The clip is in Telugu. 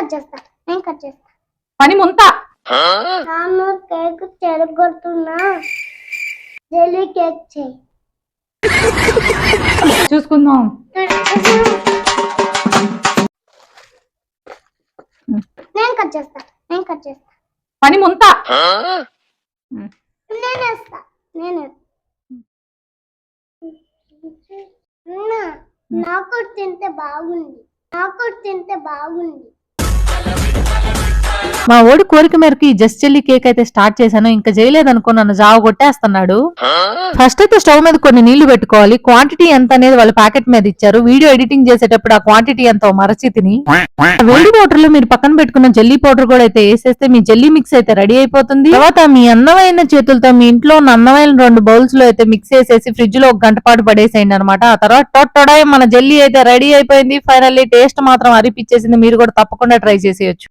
కట్ చేస్తా నేను కట్ చేస్తా పని ముంత నాన్న కేక్ చెరగొడుతున్నా జెల్లీ కేక్ చేయి చూసుకుందాం. నేను కట్ చేస్తా నేను కట్ చేస్తా పని ముంత నేనేస్తా నేను నాకు తింటే బాగుంది నాకు తింటే బాగుంది. మా ఓడి కోరిక మేరకు ఈ జస్ట్ చెల్లి కేక్ అయితే స్టార్ట్ చేశాను. ఇంకా చేయలేదనుకో నన్ను జావ కొట్టేస్తున్నాడు. ఫస్ట్ అయితే స్టవ్ మీద కొన్ని నీళ్లు పెట్టుకోవాలి. క్వాంటిటీ ఎంత అనేది వాళ్ళ ప్యాకెట్ మీద ఇచ్చారు. వీడియో ఎడిటింగ్ చేసేటప్పుడు ఆ క్వాంటిటీ ఎంతో మరచితిని. వేడి వాటర్ లో మీరు పక్కన పెట్టుకున్న జెల్లీ పౌడర్ కూడా అయితే వేసేస్తే మీ జెల్లీ మిక్స్ అయితే రెడీ అయిపోతుంది. తర్వాత మీ అందమైన చేతులతో మీ ఇంట్లో ఉన్న అందమైన 2 బౌల్స్ లో అయితే మిక్స్ చేసేసి ఫ్రిడ్జ్ లో 1 గంట పాటు పడేసేయండి అనమాట. ఆ తర్వాత టొట్టడాయి మన జెల్లీ అయితే రెడీ అయిపోయింది. ఫైనల్లీ టేస్ట్ మాత్రం అరిపిచ్చేసింది. మీరు కూడా తప్పకుండా ట్రై చేసేయచ్చు.